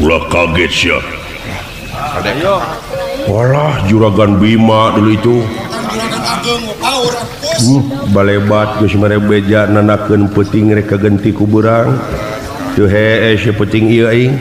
ulah kaget ya. Walah juragan Bima dulu itu balebat geus mere beja nanakeun peuting rek ganti ku beurang teu hee si peuting ieu aing.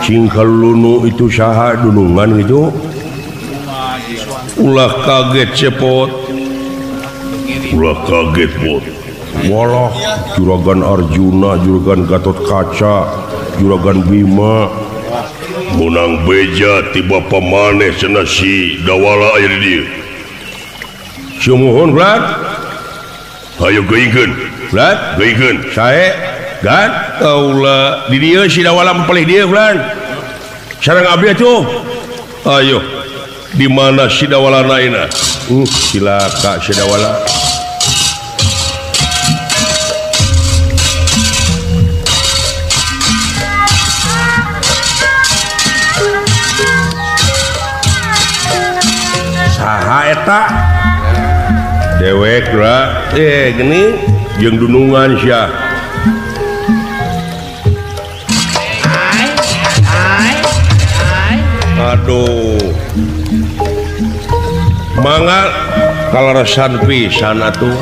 Cingkal lunu itu saha dunungan gitu. Ulah kaget cepot. Ulah kaget pot. Walah juragan Arjuna, juragan Gatot Kaca, juragan Bima munang beja tiba pamaneh cenah si Dawala aya di dieu. Sumuhun Glad. Hayu geuingkeun. Glad, geuingkeun. Sae? Glad, ulah di dieu si Dawala mempelih dieu Glad. Sareng abdi atuh. Ayo. Di mana si Dawala naina? Silaka si Dawala. Saha eta? Dewek lah. Gini jeung dunungan sia. Aduh, mangga kalarasan pisan atuh.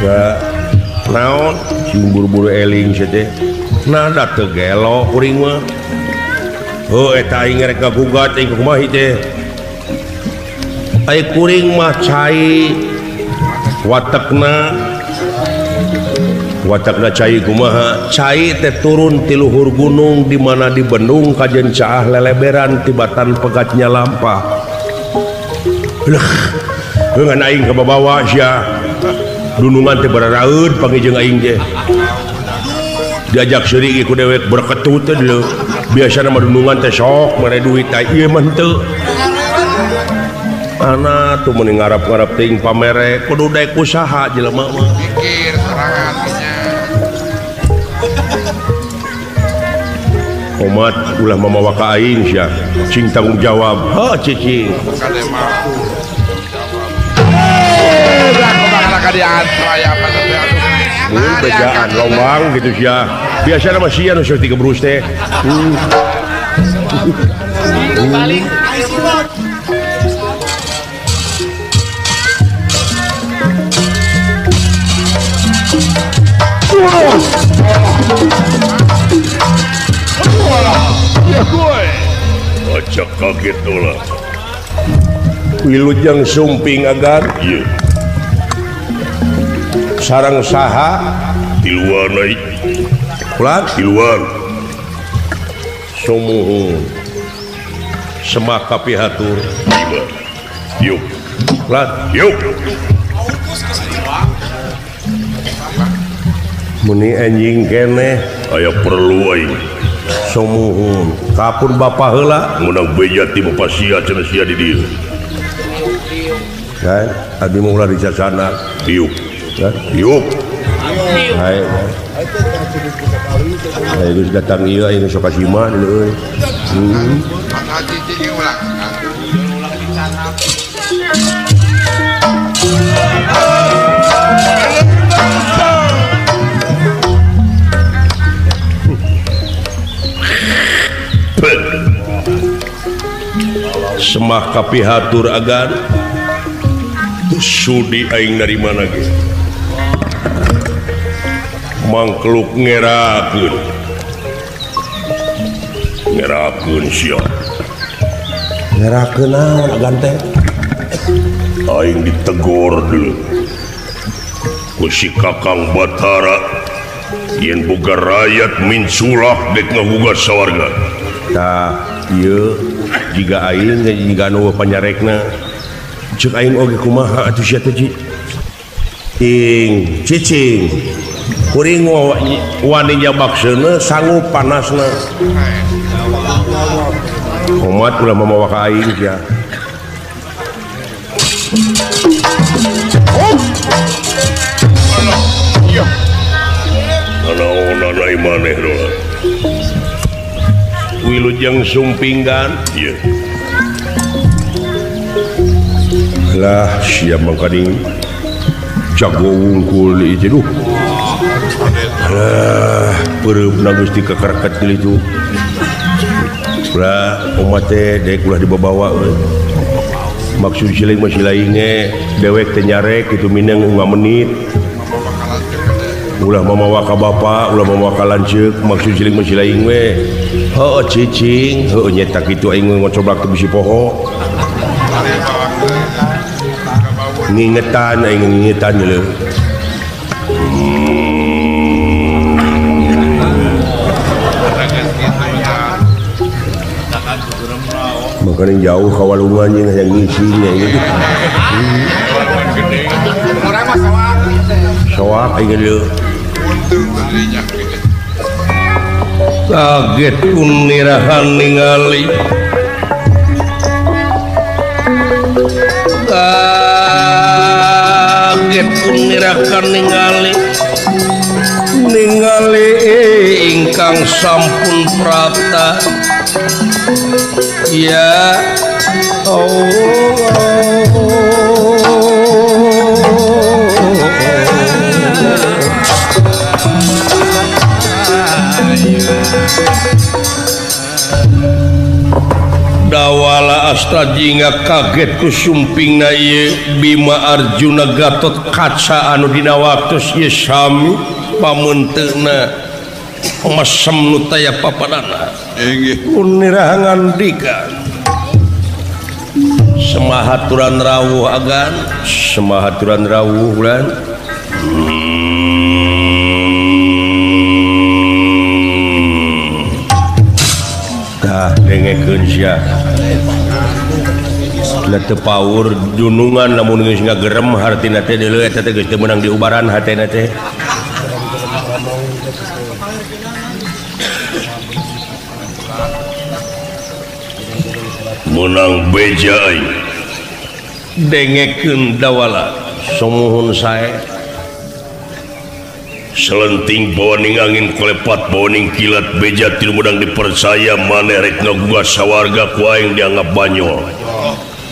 Ya, naon sing buru-buru eling sia teh. Nada teu gelo kuring mah. Oh, eta aing rek ngagugat aing kumaha teh. Ai kuring mah cai watakna cai kumaha? Cai teh turun ti luhur gunung di mana di bendung kajen caah leleberan tibatan pegatnya lampah. Leuh, ngan aing kababawa sia. Dunungan teh bararaeud panggih jeung aing teh. Diajak seurik ku dewek berketut teh leuh. Biasana mah dunungan teh sok mere duit ieu mah henteu. Ana tuh meni ngarap-ngarap teuing pamere kudu daek usaha jelema mah. Pikir sorangan nya. Omat ulah mamawa ka aing sia. Cing tanggung jawab. Ha cicing. Kade mah. Bejaan lowang gitu sia. Biasanya mah sia nu sok dikebrus teh. Balik. Acak kaget ulah. Wilujeng sumping agan. Ieu. Sarang saha di luar naik pelan di luar sumuhun semaka pihatur yuk pelan yuk meni anjing kene aya perlu aing sumuhun kapun bapa heula munang beja ti bapa sia cenah sia di dieu kan abdi mah ulah dicacana yuk yuk hai geus datang ieu aing sok kasima deuleu euy semah kapihatur agan sudi aing dari mana ge mangkeluk ngerakeun sia ngerakeun naon agan teh aing ditegor deuleu ku si Kakang Batara yen boga rakyat min sulak dek ngagugat sawarga tah ieu jiga aing jiga anu panyarekna ceuk aing oge kumaha atuh sia teh ing cicing kuring wani jabakseuna sanggup panasna umat ulah mamawa ka aing ya Nanaonanai maneh doa wilujeng sumpinggan ieu lah siap mangkading jago wungkul itu lah pereupna Gusti kakarkat kitu lah umat teh dek ulah dibawa maksud siling masih lainnya dewek teh nyarek itu minang 5 menit ulah mamawa ka bapa ulah mamawa ka lanceuk maksud siling masih lain we heuh cicing heuh nyetak kitu aing ngocoblak teu bisi poho ngingetan aing ngingetan leuh makanya jauh kawalungan yang ngisinya gitu soak aing leuh kaget kunirahan ningali kaget kunirahan ningali ingkang sampun prapta ya dawala asta jingga kaget ku sumpingna ieu Bima Arjuna Gatot Kaca anu dina waktos ieu sami pamunteuna mesem nu taya papadana kunirahan ngandika semahaturan rawuh agan semahaturan rawuh ulan tah dengekeun sia teu paur junungan lamun geus ngagerem hartina teh deuleu eta teh geus teu meunang diubaran hatena teh menang beja aing dengekeun dawala samuhun sae selenting bawaning angin kolepat bawaning kilat beja tilu mudang dipercaya maneh rek ngagugas sawarga ku aing dianggap banyo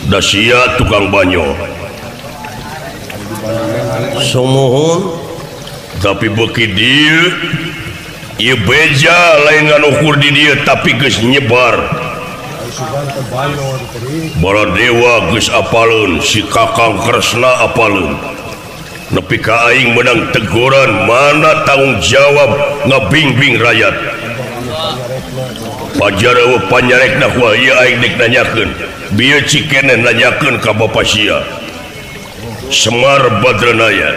da sia tukang banyo samuhun tapi beuki dieu ieu beja lain nganukur di dieu tapi geus nyebar Baladewa geus apaleun si Kakang Kresna apaleun nepi ka aing menang teguran mana tanggung jawab ngabingbing rakyat pajarawa panyarekna ku ieu aing dik nanyakeun bieu cikene nanyakeun ka bapa sia Semar Badranaya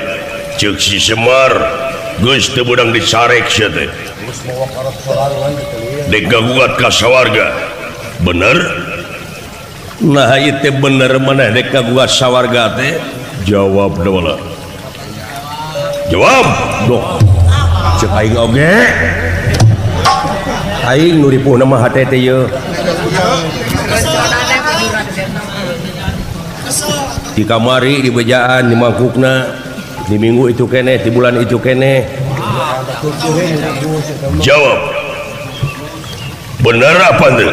ceuk si Semar geus teu beudang dicarek sia teh dek gagugat ka sawarga bener nah itu bener mana dek kagugat sawarga teh jawab dawala jawab dok cek aing oge aing nu ripuhna mah hate teh ye di kamari di bejaan di mangkukna di minggu itu kene di bulan itu kene jawab bener apa teh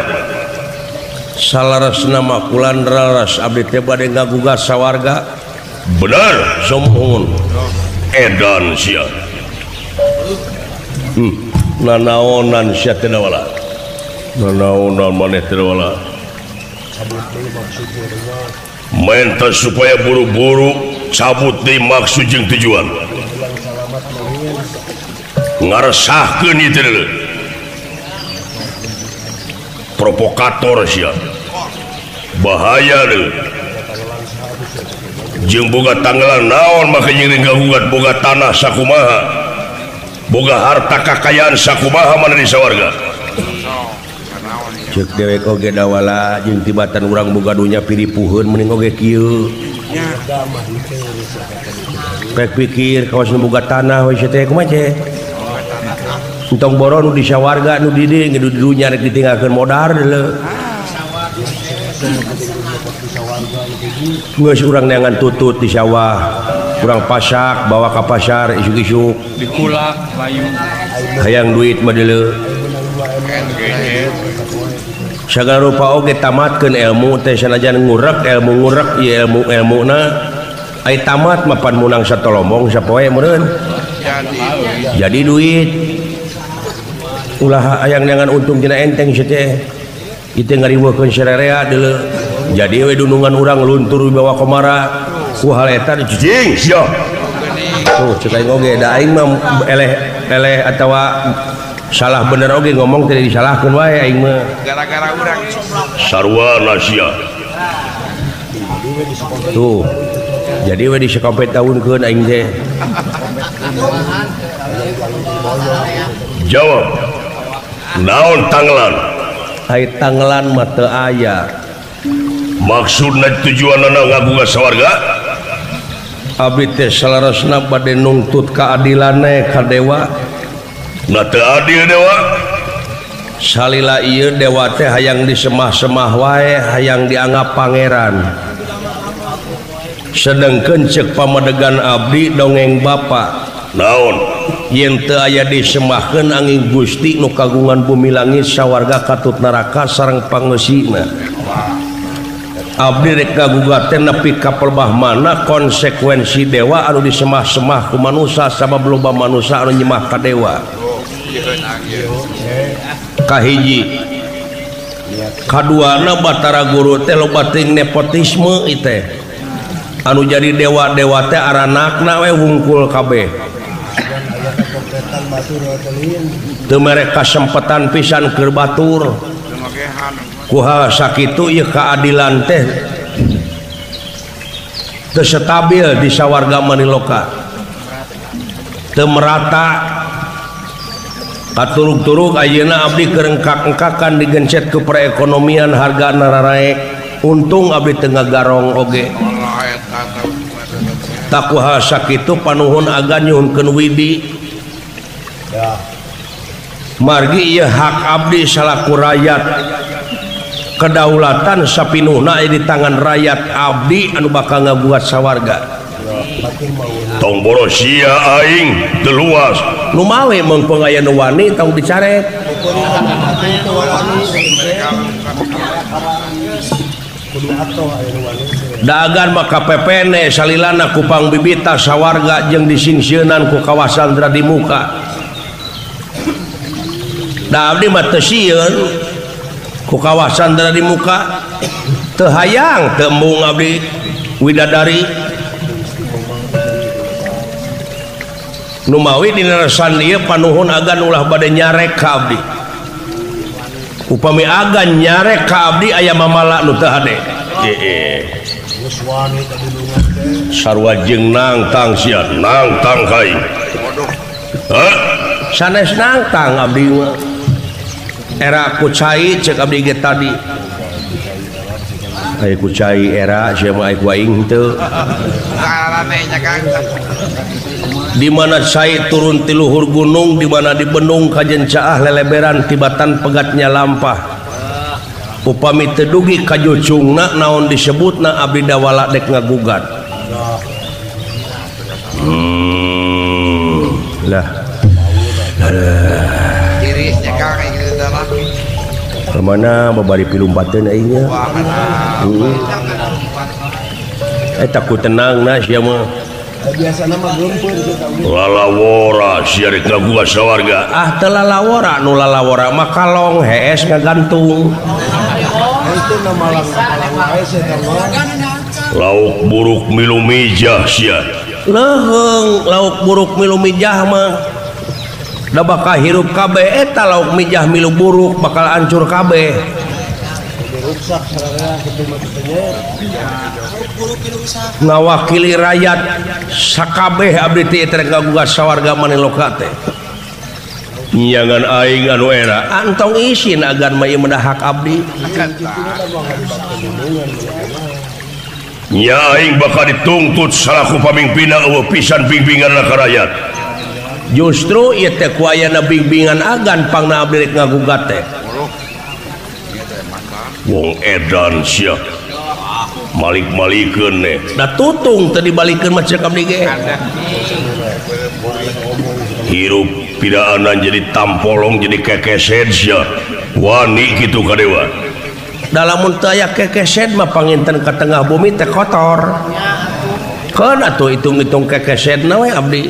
salarasna makulan raras abdi teh bade ngagugas sawarga benar samuhun edan sia nanaonan sia teh wala nanaonan maneh teh wala menta supaya buru-buru cabut deui maksud jeung tujuan ngaresahkeun ieu teh provokator sia bahaya deh jeung boga tanggalan naon maka jeung ngagugat boga tanah sakumaha boga harta kakayaan sakumaha mana di sawarga cek dewek oge dawala jeung tibatan urang boga dunya piripuheun mending oge kieu rek pikir kawas nu boga tanah we teh kumaha cek entong boro nu di sawarga nu di dieu di dunya rek ditinggalkeun modar deuleu geus urang neangan tutut di sawah kurang pasak bawa ke pasar isuk-isuk dikulak layu hayang duit mah deuleu sagala rupa oge tamatkeun ilmu teh sanajan ngurek ilmu ngurek ieu ilmuna ai tamat mapan munang satolombong sapoe meureun jadi duit ulah hayang neangan untung tina enteng sia teh kitu ngariweuhkeun sarerea deuleu jadi we dunungan urang luntur bawa komara ku hal eta dijing sia tuh cek aing oge da aing mah eleh atawa salah bener oge ngomong teh disalahkeun wae aing mah gara-gara urang sarwana sia tuh jadi we disekopet tahunkeun aing teh jawab naon tanglan ai tanglan mah teu aya maksudna tujuanna ngabuga sawarga abdi teh salarasna bade nungtut keadilan ka dewa na teu adil dewa salila ieu dewa teh hayang disemah-semah wae hayang dianggap pangeran sedengkeun ceuk pamadegan abdi dongeng bapa naon yen teu aya disemahkeun angin Gusti nu kagungan bumi langit sawarga katut neraka sareng pangeusina abdi rek ngagugat teh nepi ka pelbah mana konsekuensi dewa anu disemah-semah ku manusia sabab loba manusia anu nyemah ka dewa kahiji kaduana batara guru teh loba teuing nepotisme ieu teh anu jadi dewa-dewa teh aranakna we wungkul kabeh teu mere kasempetan pisan keur batur kuha sakitu ieu keadilan teh teu stabil di sawarga maniloka teu merata katurug-turug ayeuna abdi kerengkak-engkakan digencet ke perekonomian harga nararaek untung abdi teu ngagarong oge tak kuha sakitu panuhun aga nyuhunkeun widi margi ieu hak abdi salaku rakyat kedaulatan sapinuhna di tangan rakyat abdi anu bakal ngabuat sawarga tong boros sia aing teu luas nu mawe mengpeng aya nu wani tong dicaret dagan maka pepene salilana kupang bibita sawarga jeung disingsieunnan ku kawasan Dradi Muka da abdi mah teu sieun ku kawasan Dradi Muka teu hayang teu embung abdi widadari nu mawi dina resan ieu panuhun agan ulah bade nyarek ka abdi upami agan nyarek ka abdi aya mamala nu teu hade sarua jeung nangtang sia nangtang kai sanes nangtang abdi mah era kucai cek abdi ge tadi ai kucai era sia mah ai ku aing teu di mana cai turun ti luhur gunung di mana di bendung kajen caah leleberan tibatan pegatnya lampah upami teu dugi ka jucungna naon disebutna abdi dawala dek ngagugat lah tirisnya kang gitu dah kemana babari pilumpateun aing nya takut tenang na sia mah biasana mah geumpeur lalawora sia rek ngagugat sawarga teu lalawora nu lalawora mah kalong hees ngagantung itu nama lang wae setan lauk buruk milu mijah sia leheung lauk buruk milu mijah mah da bakal hirup kabeh eta lauk mijah milu buruk bakal hancur kabeh rusak sararea kitu mah ngawakili rakyat sakabeh abdi teh ngagugat sawarga maniloka teh jangan aing anu era antong isin agan mah ieu mendahak abdi nya aing bakal dituntut salaku pamimpinna eueuh pisan bimbingan ka rakyat justru ieu teh ku ayana bimbingan agan pangna abdi rek ngagugat teh wong edan sia malik-malikeun ne da tutung teu dibalikeun mah ceuk abdi ge hirup pidaanan jadi tampolong jadi kekeset sia wani kitu kadewa da lamun teu aya kekeset mah panginten ka tengah bumi teh kotor keun atuh hitung-hitung kekesetna we abdi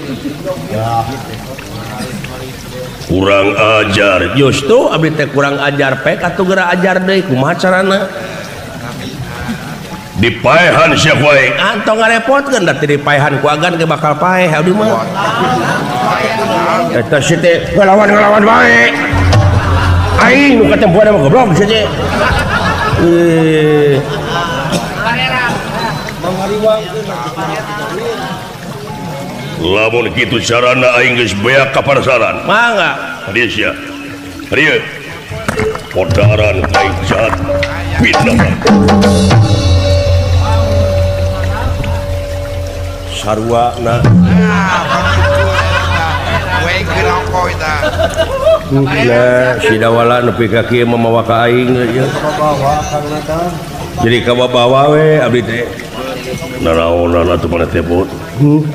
kurang ajar justru abdi teh kurang ajar pek atuh geura ajar deui kumaha carana dipaehan sia ku aing antong ngarepotkeun da teu dipaehan ku agan ge bakal paeh abdi mah eta si teh ngelawan bae aing nu katempuan mah goblok sia teh lamun kitu carana aing geus beak ka parasaran mangga hadieu sia hadieu podaran aing jahat pindah sarua na nah si dawala nepi ka kieu mamawa ka aing jadi ka bawa we abdi teh naraonan atuh mana teh put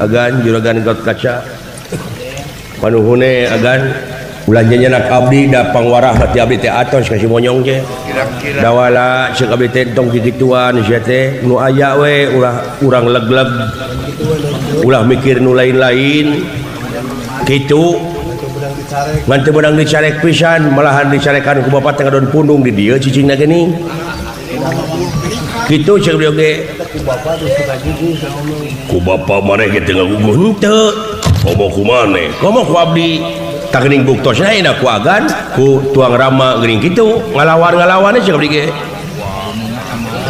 agan juragan got kaca panuhune agan ulah nyanyanak abdi da pangwarah hati abdi teh atos kasih monyong je dawala ceuk abdi teh tong kikituan sia teh nu aya we ulah urang leg-leg ulah mikir nu lain-lain kitu ngan teu beudang dicarek pisan malahan dicarekan ku bapa teh ngadon pundung di dieu cicingna geuning kitu ceuk dia ge ku bapa maneh ge teu ngaguguh henteu komo ku maneh komo ku abdi tak geuning buktosna ina ku agan ku tuang rama geuning kitu ngalawan-ngalawan ceuk abdi ge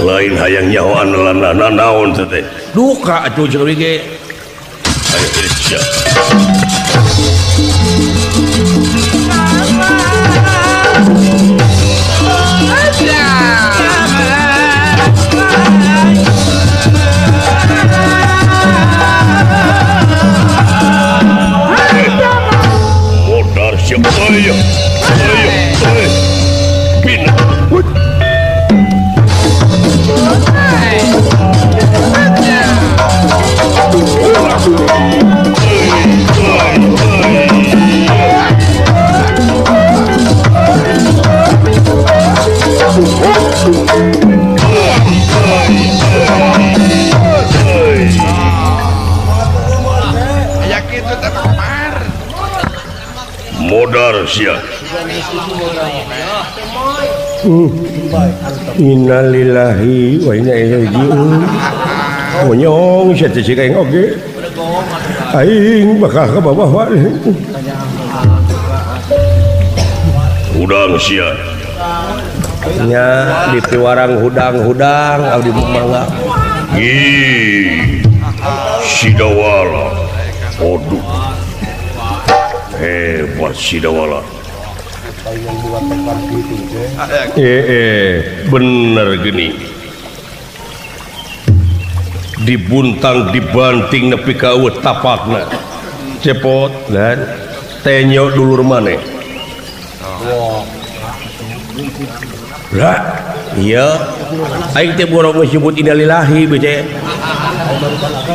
lain hayang nyahoan lanana naon teh duka atuh ceuk abdi ge ayo isya ayo pindah modar sia innalillahi wa inna ilaihi raji'un monyong sia teh cik aing oge aing bakal ka bawah wae udang sia nya di piwarang hudang-hudang abdi mangga si dawala aduh hebat si dawala bener gini dibuntang dibanting nepi ka eueuh tapakna cepot dan tenyo dulur maneh lah iya aing teh borong menyebut innalillahi bece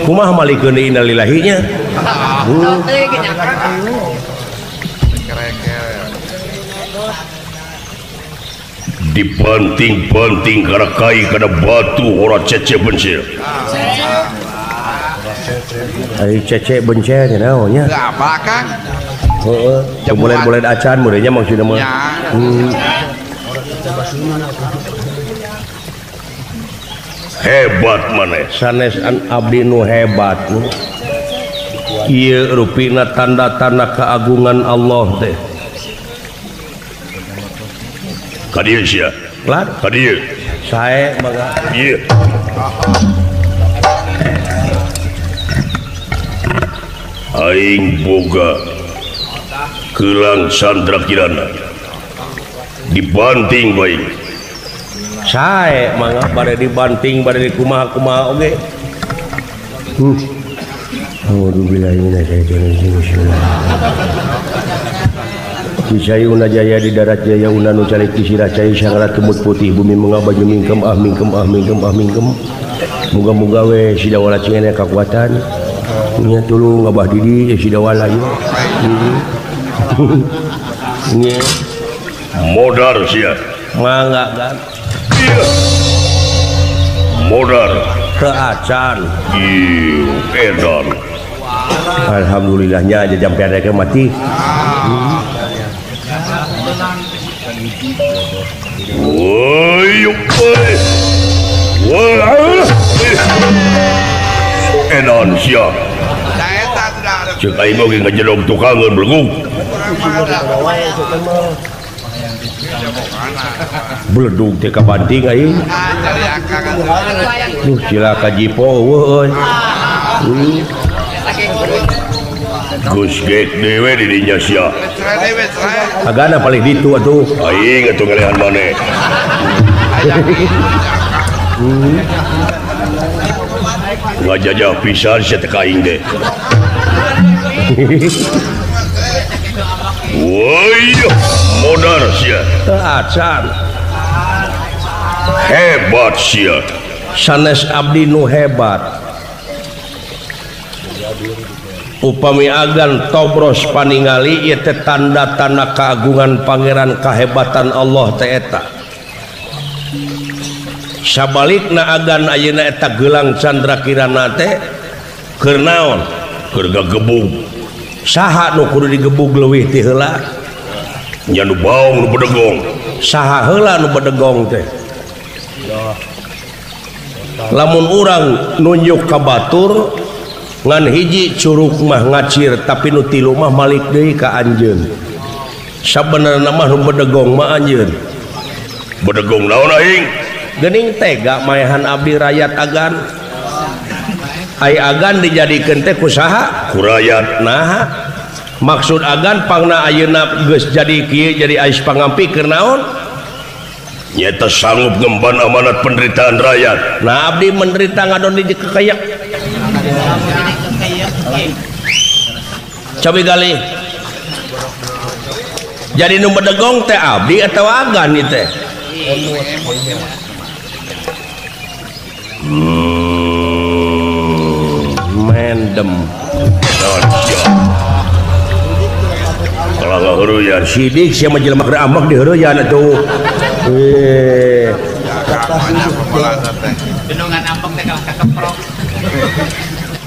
kumaha malikeun innalillahinya dibanting-banting karena kai kada batu ora cece bencel ai cece bencel naonnya apa Kang heeh boleh acan mudanya maksudna mah hebat maneh sanes abdi nu hebat ieu rupina tanda-tanda keagungan Allah teh kadieu sia lat kadieu sae mangga ieu aing boga Gelang Chandra Kirana dibanting baik saya mangga pada dibanting pada di kumaha-kumaha oge. Kisayuna jaya di darat jaya unanu calik kisirah cai sangrat kemut putih bumi mengabaju mingkem mingkem muga-muga we sidawala cingena kekuatan nya tulu ngabah didi sidawala ieu nya modar sia mangga kan modar teu acan edan alhamdulillahnya aja jampe ada ke mati woi edan sia cek aing oge ngajedog tukangan belenggu beledug teh ka banting aing cilaka jipo euy Gus Gek dewe di dinya sia agana paling ditu atuh aing atuh ngalehan maneh ngajajah pisan sia teh ka aing deh woi modar sia teu acan hebat sia sanes abdi nu hebat upami agan tobros paningali ieu teh tanda-tanda keagungan pangeran kahebatan Allah teh eta sabalikna agan ayeuna eta gelang Chandra Kirana teh keur naon keur gagebug saha nu kudu digebug leuwih ti heula nya nu baong nu bedegong saha heula nu bedegong teh lamun urang nunjuk ka batur ngan hiji curug mah ngacir tapi nu tilu mah malik deui ka anjeun sabenerna mah nu bedegong mah anjeun bedegong naon aing geuning tega maehan abdi rakyat agan ai agan dijadikeun teh ku saha ku rakyat nah maksud agan pangna ayeuna geus jadi kieu jadi ais pangampi keur naon nyata sanggup ngemban amanat penderitaan rakyat nah abdi menderita ngadon di kekayak cobi gali jadi nu bedegong teh abdi atau agan ieu teh mendem kalau nggak heureyan sidik sia mah jelema keur ambek di heureyan atuh Benungan ampek teh kalau kekeprok.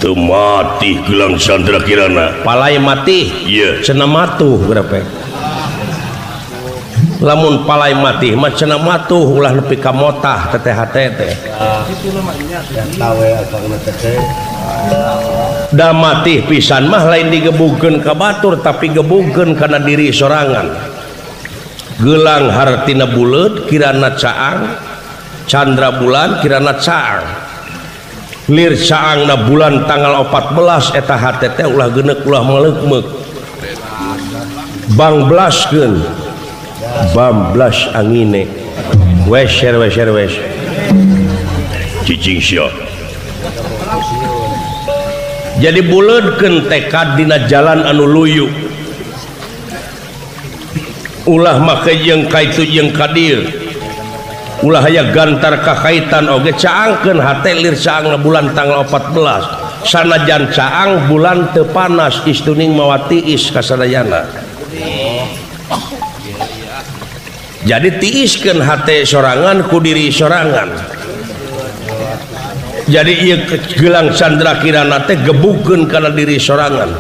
teu mati gelang Chandra Kirana palai mati iya cenah matuh grepek lamun palai mati mah cenah matuh ulah nepi ka motah teteh teh tawe akangna teh da mati pisan mah lain digebugkeun ka batur tapi gebugkeun kana diri sorangan gelang hartina buleud kirana caang Chandra bulan kirana caang lir caangna bulan tanggal 14 eta hate teh ulah geuneuk ulah meleukmeuk bangblaskeun bamblas angine wes cicing sia jadi buleudkeun tekad dina jalan anu luyu ulah make jeung kaitu jeung kadir ulah aya gantar kakaitan oge caangkeun hate lir caangna bulan tanggal 14 sanajan caang bulan teu panas istuning mawa tiis kasadayana jadi tiiskeun hate sorangan ku diri sorangan jadi ieu gelang Chandra Kirana teh gebugkeun kana diri sorangan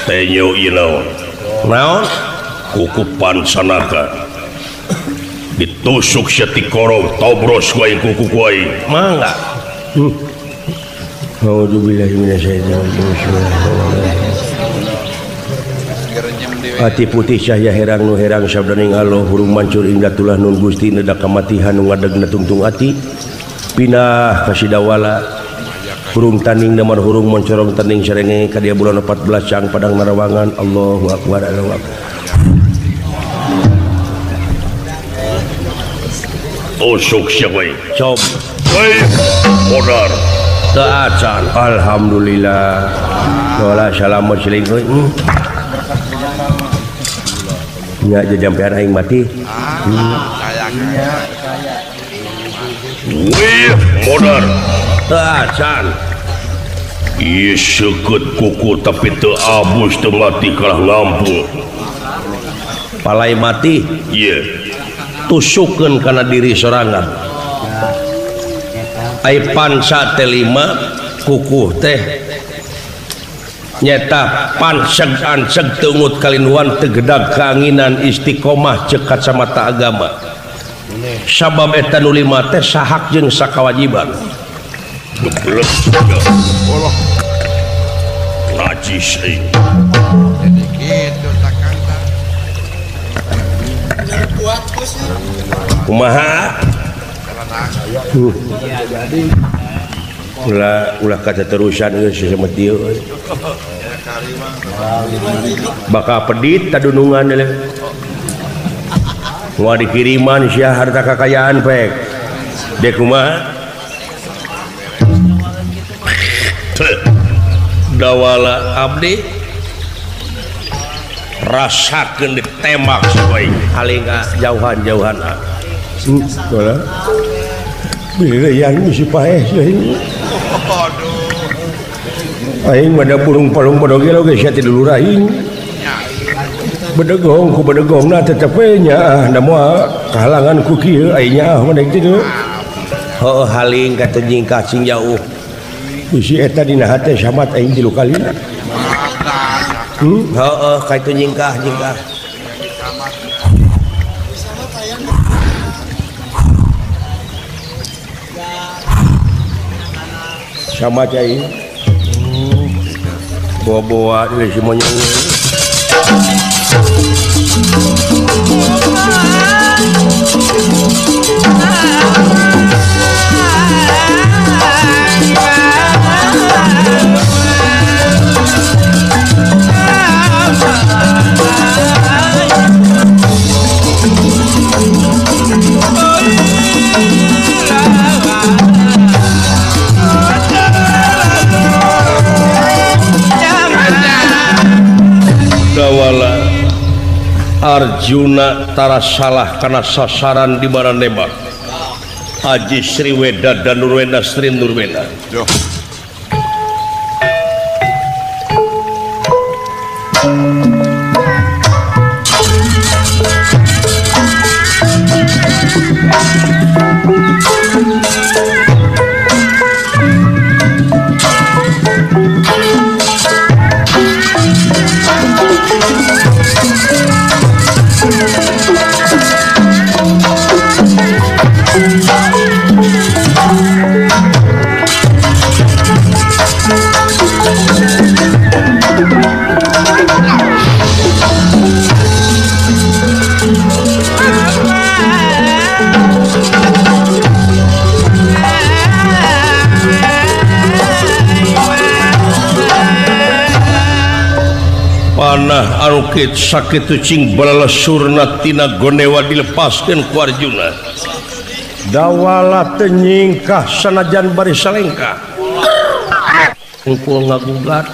teh nyeu ieu naon kukupan sanaka ditusuk sia ti korong tobros ku aing kuku ku aing mangga A'udzubillahi minasyaitonir hati putih cahya herang nu herang sabdaning Allah hurung mancur indah tulah nun Gusti nedak kamatihan nu ngadegna tungtung ati pinah ka sidawala Hurung taning damar hurung moncorong taning serenge ka dia bulan 14 cang padang narawangan. Allahu akbar Allahu akbar. Usuk siapa ini? Cob Baik, modar. taacan. Alhamdulillah. Wala salamat siling euy. Nya jajampean aing mati. Wih, modar. Taacan. Iya sekut kuku tapi teu abus teu mati kalah ngampul. Palai mati Iya. tusukeun kana diri sorangan. Ai pansa teh 5 kukuh teh nyata panseg-anseg teungut kalinuan tegedag keanginan istiqomah cek kacamata agama. Sabab eta nu 5 teh sahak jeung sakawajiban. Geblek. Najis euy. Kumaha? Ulah kata terusan geus sama dieu. Bakal pedit tadunungan leh. Mau dikiriman sia harta kekayaan pek. Dek kumaha? Dawala abdi rasakeun ditembak poe halinga jauhan-jauhan. Bola. Bileyan si paeh seuing. Aing mada burung-burung bodog ge loge sia ti dulur aing. Bedegong ku bedegongna tetep we nya da moal kahalangan ku kieu aing nya mah deuk kitu. Heuh haling ka teu nyingkah cing jauh. Bisi eta dina hate samat aing 3 kali. Heeh, ka itu nyingkah. Sama cai. Bawa-bawa dari si monyong. Dawala Arjuna tara salah karena sasaran di mana nembak. Aji Sriweda dan Nurwenda Sri Nurwenda. Panah arukit sakit cing balalesurna tina gonewa dilepaskeun ku Arjuna. Dawala teu nyingkah sanajan bari salengkah. Engkul ngagugat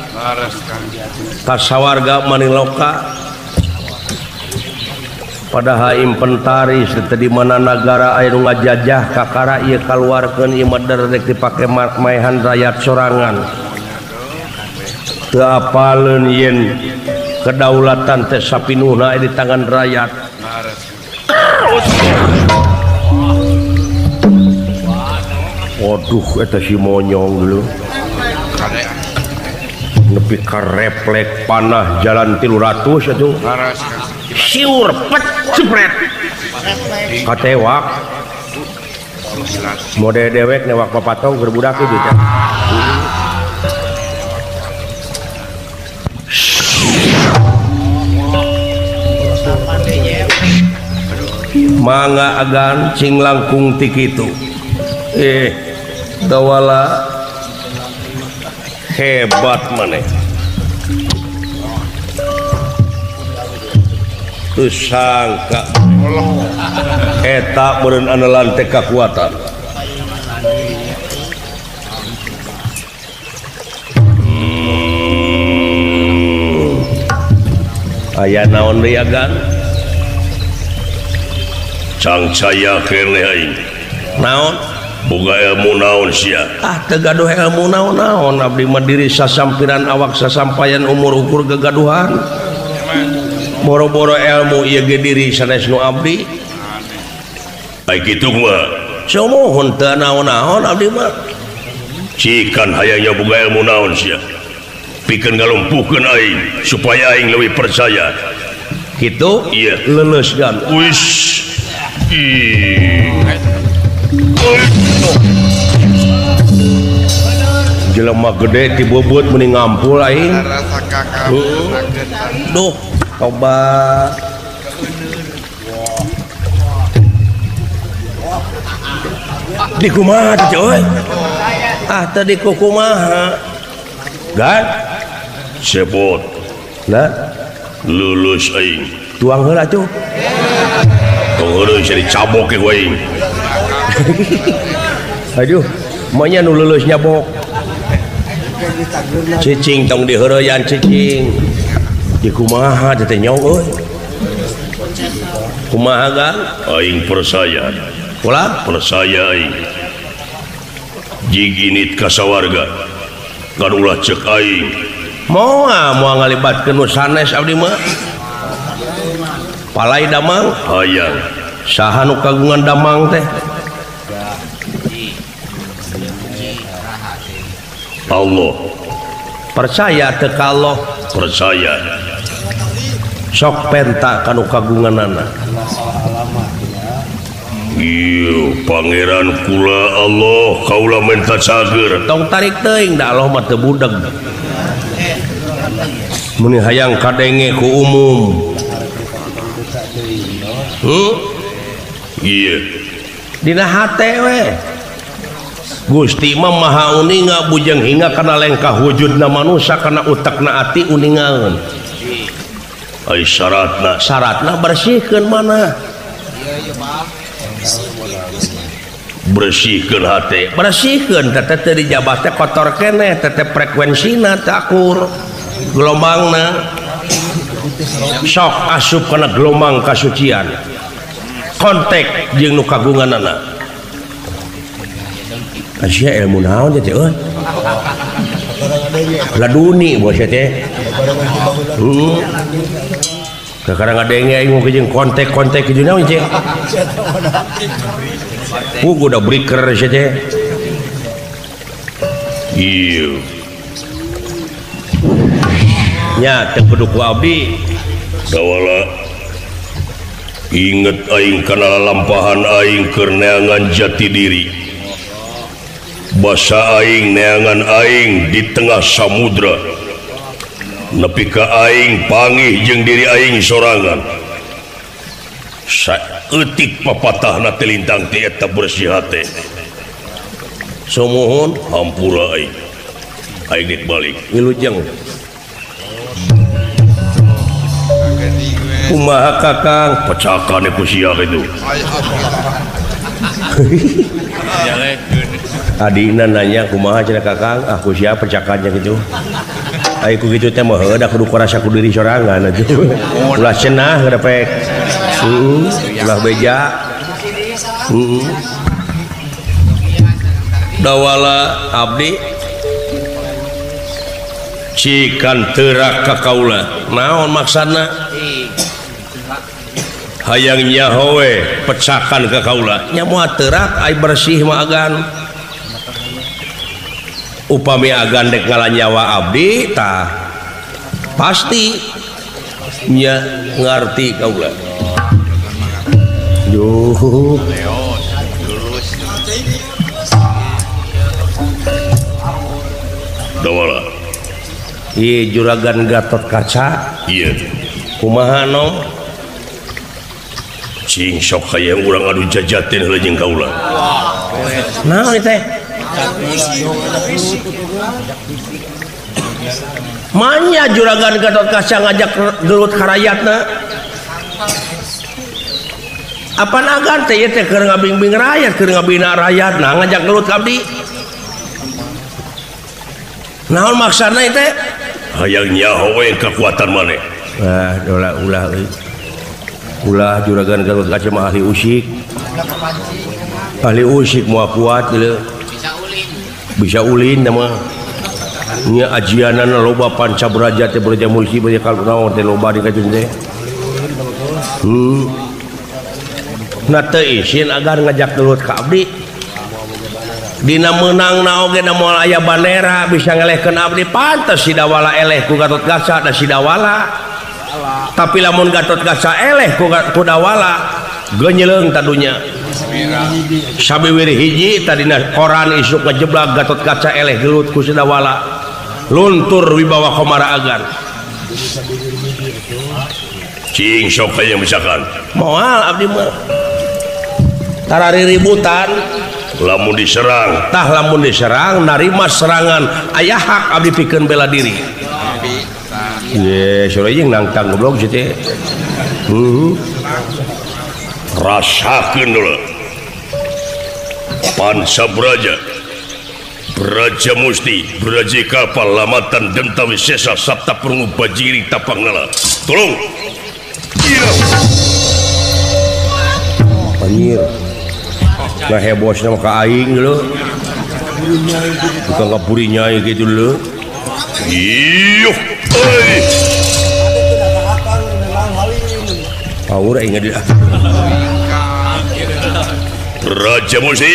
ka sawarga Maniloka pada haim pentaris teu di mana nagara aya nu ngajajah kakara ieu kaluarkeun ieu madar rek dipake maehan rakyat sorangan. Teu apaleun yen kedaulatan teh sapinuhna di tangan rakyat. Waduh eta si monyong dulu nepi ka refleks panah jalan 300 atuh siur pet cepret katewak mode dewek newak papatong keur budak itu teh. Mangga agan cing langkung ti kitu. Dawala hebat maneh teu sangka eta beureun andalan teh kakuatan aya naon deui agan cangcaya kene aing naon boga ilmu naon sia teu gaduh ilmu naon-naon abdi mah diri sasampiran awak sasampayan umur ukur gagaduhan boro-boro ilmu ieu ge diri sanes nu abdi ai kitu mah samohon teu naon-naon abdi mah cikan hayangnya boga ilmu naon sia pikeun ngalumpuhkeun aing supaya aing leuwih percaya kitu iya leuleus gan wis jelema gede ti bobot mending ngampul aing duh coba di kumaha teh euy tadi kumaha gan sepot lah lulus aing tuang heula tuh tongeureun sia dicabok ke aing aduh maunya nu lulus nyabok cicing tong diheureyan cicing di kumaha teh nyong euy kumaha gan aing percaya ulah percaya aing jiginit kasawarga kan ulah cek aing moal ngalibatkeun nu sanes abdi mah palai damang hayang saha nu kagungan damang teh Allah percaya teu ka Allah percaya sok penta kanu kagunganana iya pangeran kula Allah kaula menta cager tong tarik teuing da Allah mah teu budeg muni hayang kadenge ku umum iya dina hate we Gusti mah maha uninga bujang hingga kana lengkah wujudna manusia kana utakna ati uningaeun ai syaratna bersihkeun mana bersihkeun hate bersihkeun teteh teu dijabat teh kotor keneh teteh frekuensina teu akur gelombangna sok asup kana gelombang kasucian kontak jeung nu kagunganana asia ilmu naon teh euy laduni bos teh Kakara ngadenge aing mungkin jeung kontak-kontak kitu naon cek udah breaker sia teh iya nya teu kudu ku abdi dawala inget aing kana lampahan aing keur neangan jati diri basa aing neangan aing di tengah samudra nepi ka aing panggih jeung diri aing sorangan saeutik papatahna teh lintang ti eta bersih hate somohon hampura aing dik balik wilujeng kumaha kakang pecahkan ku sia itu adina nanya kumaha cenah kakang aku sia pecakannya gitu ai ku kitu teh mah heuda kudu kurasa ku diri sorangan atuh ulah cenah ngadepek ulah beja dawala abdi cikan teurak ka kaula naon maksana hayang nyahowe pecakan ka kaula nya moal teurak ai bersih mah agan upami agan dek ngalanyawa abdi tah pasti nya ngarti kaula yuh dawala ieu juragan Gatot Kaca iya kumaha nom cing sok hayang urang adu jajaten heula jeung kaula naon teh Manya juragan Gatot Kaca ngajak gelut karayatna. Apa nagan teh teh keur ngabing-bing rakyat, keur ngabina rakyat, nah ngajak gelut abdi. Naon maksana teh? Hayang nyaho we kekuatan maneh. Ulah juragan Gatot Kaca mah ahli usik. Ahli usik moal kuat gitu. Bisa ulin nama. Nya ajianana loba Pancabraja teh Braja Musti Braja Kalkunaon teh loba di kajun teh. Na teu isin agar ngajak gelut ka abdi. Dina meunangna oge na moal aya bandera bisa ngelehkeun abdi pantes si Dawala eleh ku Gatot Kaca da si Dawala. Tapi lamun Gatot Kaca eleh ku Dawala genyeleung tadunya. Sabiwiri hiji tadina koran isuk ngajeblak Gatot Kaca eleh gelut ku si Dawala. Luntur wibawa komara agan. Cing sok aya misalkan. Moal abdi mah. Tarari ributan. Lamun diserang. Tah lamun diserang narima serangan aya hak abdi pikeun bela diri. Ye, sore jeung nangtang goblok situ. Rasakeun heula. Pancabraja Braja Musti Braja Kapal Lamatan Dentawi Sesa Sabta Perungu Bajiri Tapangnala. Tolong. Iya. Anjir. Lah heboh nama ka aing lho. Bukan kapuri nyai gitu lho. Iyuh. Oi. Aura ingat dia. Braja Musti.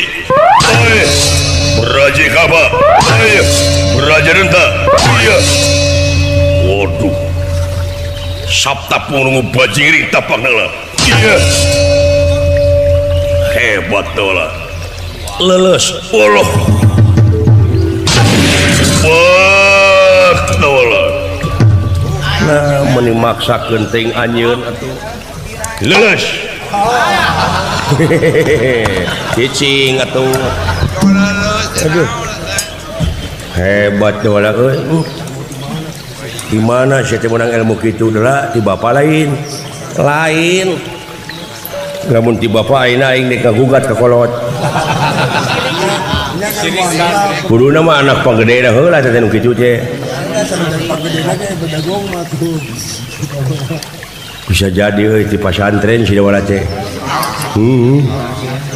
Oi. Braja Kapal. Oi. Braja Denta. Iya. Waduh. Sabta Perungu Bajiri Tapangnala. Iya. Hebat dola. Leles. Allah. Wah, dola. Nah, meni maksa genting anjeun atuh. Leles. Cicing atuh. Aduh. Hebat dola euy. Di mana saya teh menang ilmu kitu deula ti bapa lain. Lamun ti bapa ayeuna aing dek kagugat ka kolot. Kuduna mah anak panggedena heula teh nu kitu teh. Bisa jadi euy ti pasantren si Dawala teh.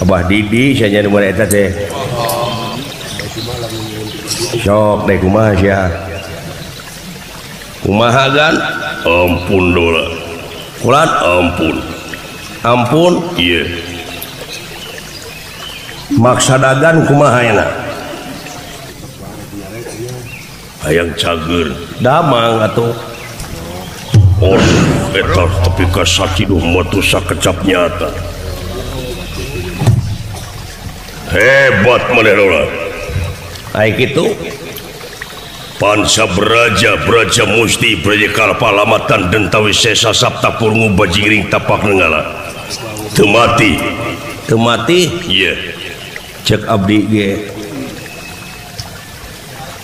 Abah Didi sia nya nomor eta teh. Sok deh kumaha sia. Kumaha gan? Ampun dola. Kulat ampun. Iya. Maksadagan kumaha enak. Hayang cager. Damang atuh. Oh, eta tapi ka sakiduh matu sakecap nyata. Hebat maneh dola. Ai kitu. Pancabraja Braja Musti Braja Kapal Lamatan Dentawi Sesa Sabta Perungu Bajiri Tapangnala. Teu mati. Iya. Cek abdi ge.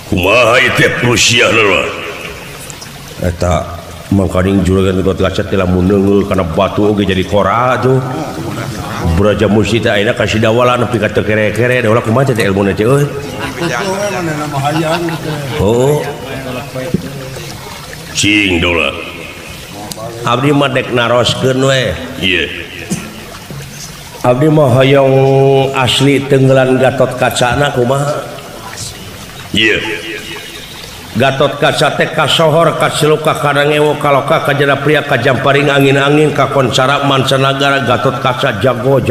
Kumaha ieu teh Rusia heula. Eta mangkaning juragan Gatot Kaca teh lamun neungeul kana batu oge jadi kora tuh. Braja Musti teh ayeuna ka si Dawala nepi ka teu kere-kere da ulah kumaha teh ilmuna teh euy. Oh. Cing dola. Abdi mah dek naroskeun we. Iya. Abdi mah hoyong asli tenggelan Gatot Kacana kumaha? Iya. Gatot Kaca teh kasohor kaciluka kadangewo kaloka kajana pria kajamparing angin-angin kakoncara mancanagara. Gatot Kaca jago.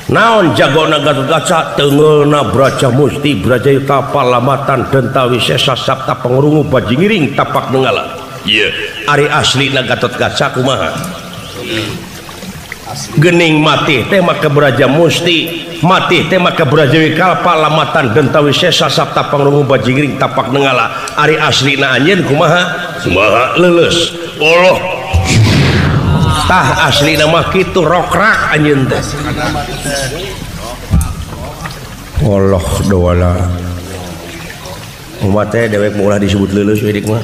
Naon jagona Gatot Kaca teungeulna Braja Musti Braja Kapal Lamatan Dentawi Sesa Sabta Perungu Bajiri Tapangnala. Iya. Ari aslina Gatot Kaca kumaha? Gening mati teh maka Braja Musti, mati teh maka Braja Kapal Lamatan Dentawi Sesa Sabta Perungu Bajiri Tapangnala. Ari aslina anjeun kumaha? Kumaha? Leles. Allah. Tah asli nama kitu rokrak anjeun teh. Allah doala. umat teh dewek mulai disebut leuleus we dik mah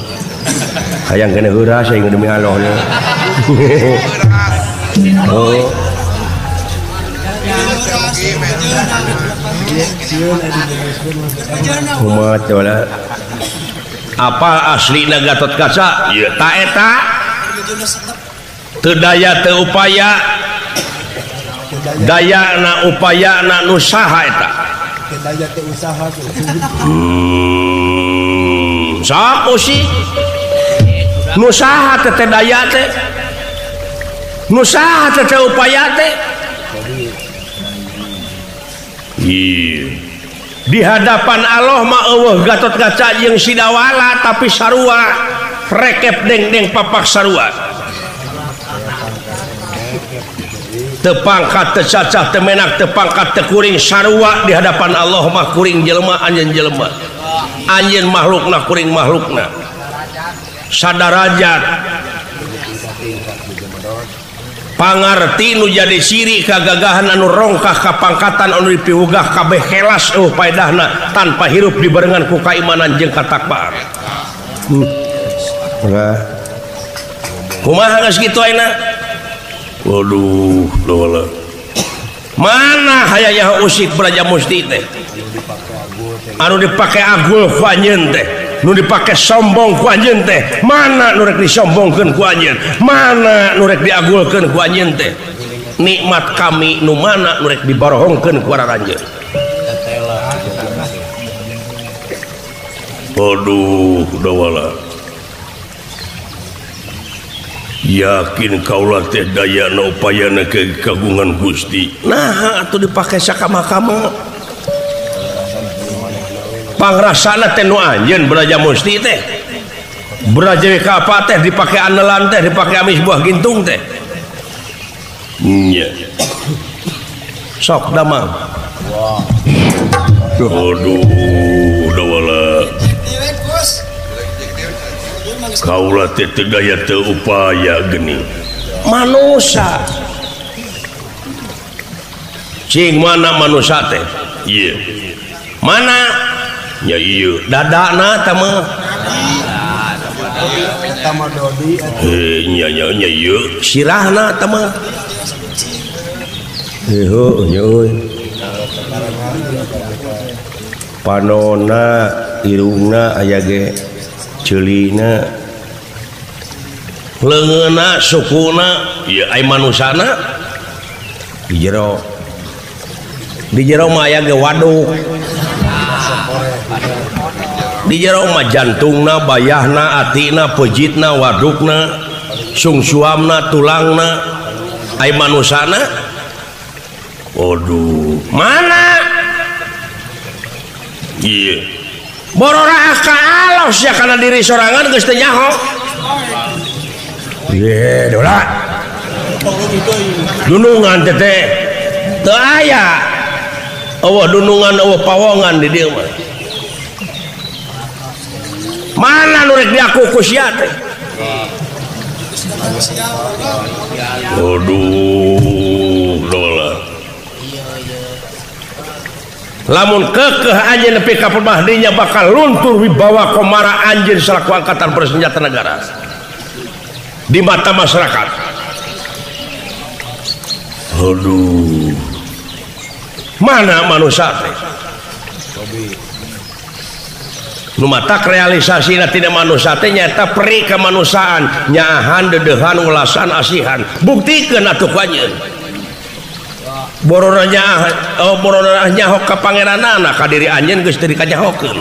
hayang kena heuras aing demi Allah nya oh umat wala apa aslina Gatot Kaca ieu ta eta teu daya teu upaya dayana upayana nu saha eta daya teh usaha sapo sih nu saha teh daya teh nu saha teh upaya teh di hadapan Allah mah eueuh Gatot Kaca jeung Sidawala tapi sarua rekep deng papak sarua tepangkat tecacah temenak tepangkat tekuring sarua di hadapan Allah mah kuring jelema anjeun jelema anjeun makhlukna kuring makhlukna sadarajat pangarti nu jadi ciri kagagahan anu rongkah kapangkatan anu dipiwugah kabeh kelas paedahna tanpa hirup dibarengan ku kaimanan jeung katakwaan kumaha geus kitu ayeuna waduh dola mana hayaya usik Braja Musti teh anu dipake agul ku anjeun teh nu dipake sombong ku anjeun teh mana nu rek disombongkeun ku anjeun mana nu rek diagulkeun ku anjeun teh nikmat kami nu mana nu rek dibarohongkeun ku araranjeun aduh dawala yakin kaulah teh dayana upayana ke kagungan Gusti nah atuh dipake sakama-kama pangrasana teh nu anjeun Braja Musti teh Braja ka apa teh dipake anelan teh dipake amis buah gintung teh nya sok damang aduh dawala kaulah teh teu daya teu upaya geni manusia cing mana manusia teh ieu mana nya ieu dadana teh mah pertama dodi nya ieu sirahna teh mah heuh nya euy panonna irungna aya ge ceulina leungeuna sukuna ieu ai manusana di jero mah aya ge waduk di jero mah jantungna bayahna atina pejitna wadukna sungsuamna tulangna ai manusana waduh mana ieu borora ka Allah sia kana diri sorangan geus teu nyaho ye dola dunungan teh teu aya eueuh dunungan eueuh pawongan di dieu mah mana nu rek diaku ku sia teh aduh dola lamun kekeh anjeun nepi ka pemahdinya bakal luntur wibawa komara anjeun salaku angkatan bersenjata negara di mata masyarakat aduh mana manusia teh nu matak realisasina tidak manusia teh nyaeta peri kemanusiaan nyahan dedehan ulasan asihan buktikeun atuh ku anjeun bororanya nyahok ka pangeranana ka diri anjeun geus teu dikanyahokeun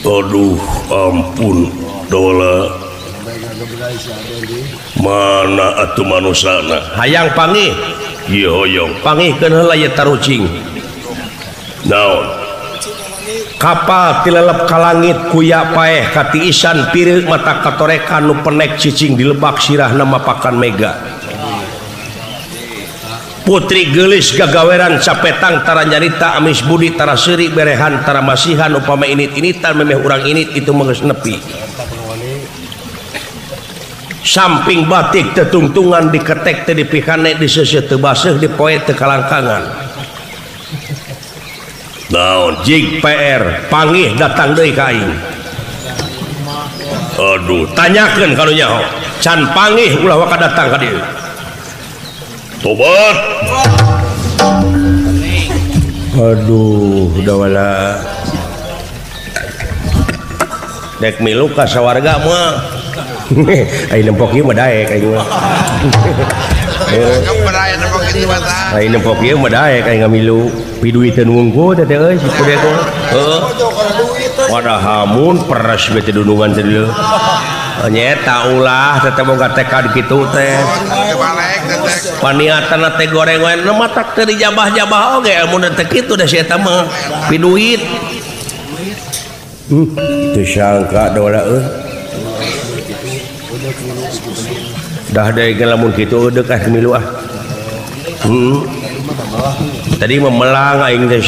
aduh ampun dola mana atuh manusana hayang pangih ieu hoyong pangihkeun heula ye tarucing naon kapal tilelep ka langit kuya paeh katiisan pireuk mata katorekan nu penek cicing di lebak sirahna mapakan mega putri geulis gagaweran capetang tara nyarita amis budi tara seuri berehan tara masihan upama init-initan memeh urang init itu geus nepi samping batik tetungtungan diketek teh dipihane diseuseut teu baseuh dipoe teu kalangkangan naon jig PR panggih datang deui ka aing. Aduh, tanyakeun kalau nyaho can panggih ulah waka datang ka dieu. Tobat. Aduh, udah wala dek milu ka sawarga mah. Aing nempok ieu mah daek aing mah. Aing nempok ieu mah daek aing ngamilu piduiteun wungkul teh euy si kudet mah. Heeh. Wadah hamun peres we teh dunungan teh dieu. Nyeta ulah teh boga tekad kitu teh. Paniatan teh goreng we matak teh dijabah-jabah oge mun teh kitu da si eta mah piduit. Teu sangka dola euy. Dah dari lamun kitu deuk ah milu ah. Tadi memelang aing teh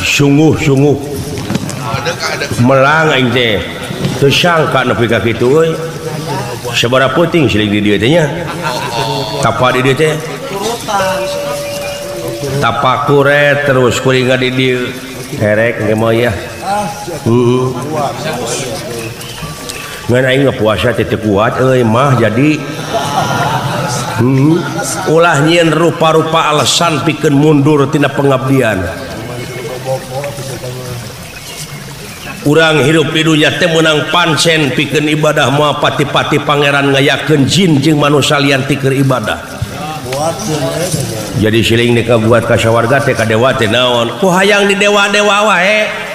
sungguh-sungguh. Melang aing teh teu sangka nepi ka kitu euy. Sabaraha peuting siling di dieu teh nya. Tapa di dieu teh. Tapakure terus kuring di dieu. Herek ge moal ya. Ngan aing puasa teh teu kuat euy mah jadi ulah nyieun rupa-rupa alasan pikeun mundur tina pengabdian. Urang hirup di dunya teh meunang pancen pikeun ibadah moal pati-pati pangeran ngayakeun jin jeung manusia lian ti keur ibadah. Jadi siling nih kaguat ka sawarga teh ka dewa teh naon? Ku hayang di dewa-dewa wae.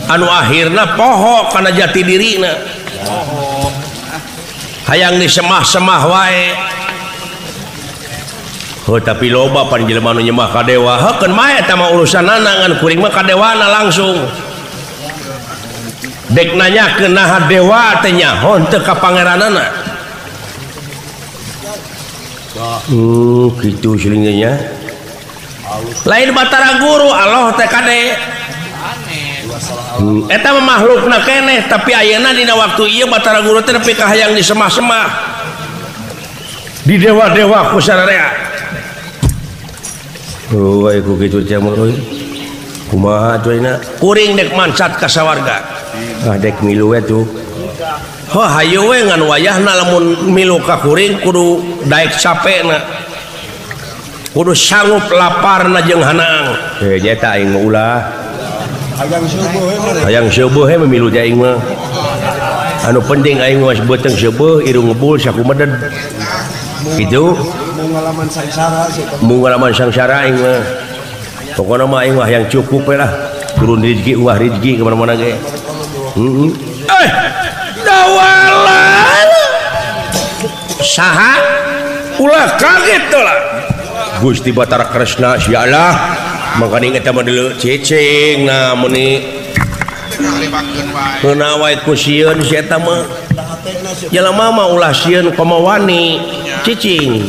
Anu akhirna poho kana jati dirina. Hayang disemah-semah wae. Oh tapi loba pan jelema anu nyembah ka dewa. Heukeun mah eta mah urusanana ngan kuring mah ka dewana langsung. Dek nanyakeun naha dewa teh nyaho teu ka pangeranana. Kitu silingnya nya. Lain Batara Guru Allah teh kade. Eta mah makhlukna keneh tapi ayeuna dina waktu ieu Batara Guru teh nepi ka hayang disemah-semah. Di dewa-dewa ku sararea. Oh, aku kitu teh mah euy. Kumaha atuh ayeuna? Kuring dek mancat ka sawarga. Ah dek milu we tuh. Heuh hayu we ngan wayahna lamun milu ka kuring kudu daek capena. Kudu sanggup laparna jeung hanaang. Nyata aing ulah. Hayang seueuh he milu teh aing mah. Anu penting aing mah beuteng seueuh irung ngebul sakumadeud. Kitu. Mungalaman sangsara aing mah. Pokona mah aing mah yang cukup we lah. Turun rezeki ulah rezeki ka mana-mana ge. Dawalan. Saha? Ulah kaget lah. Gusti Batara Kresna sia Allah. Makanya kita mah dulu cicing nah meni heuna wae ku sieun si eta mah jelema mah ulah sieun komo wani cicing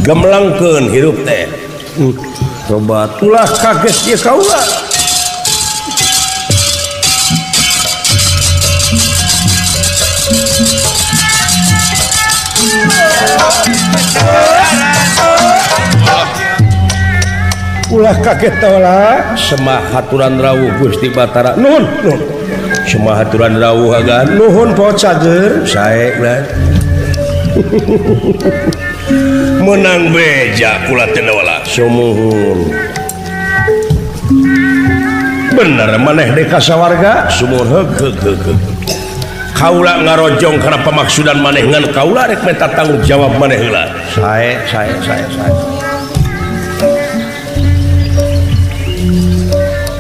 gemlangkeun hirup teh coba ulah kaget ieu kaula ulah kaget tolak semah haturan rawuh Gusti Batara nuhun semah haturan rawuh agan nuhun poe cager sae lah menang beja kula teh wala sumuhun bener maneh dek ka sawarga sumuhun heug kaula ngarojong kana pamaksudan maneh ngan kaula rek minta tanggung jawab maneh heula sae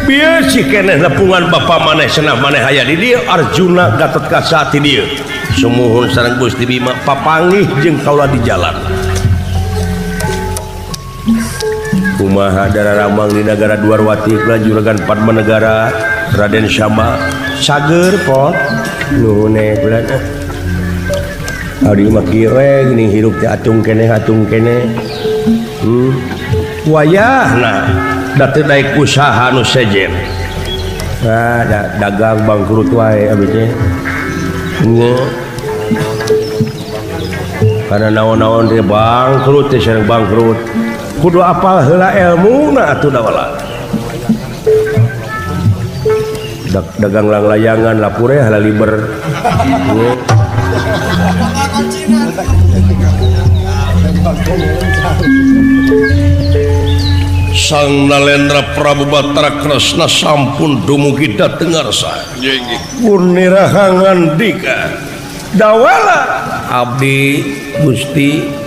bieu cikeneh nepungan bapa maneh cenah maneh aya di dieu Arjuna Gatotkaca ti dieu sumuhun sareng Gusti Bima papanggih jeung kaula di jalan kumaha dararamang di negara Dwarwati juragan Padmanegara Raden Syama sager pot nuhun bulan ari mah kieu geuning hirup teh atung keneh wayahna da teu daek usaha nu sejen dagang bangkrut wae abdi teh nya kana naon-naon teh bangkrut teh sareng bangkrut kudu apal heula ilmuna atuh dawala dagang layangan lapure halaliber Sang Nalendra Prabu Batara Kresna sampun dumugi dhateng ngarsa pun nirahangan dika dawala abdi Gusti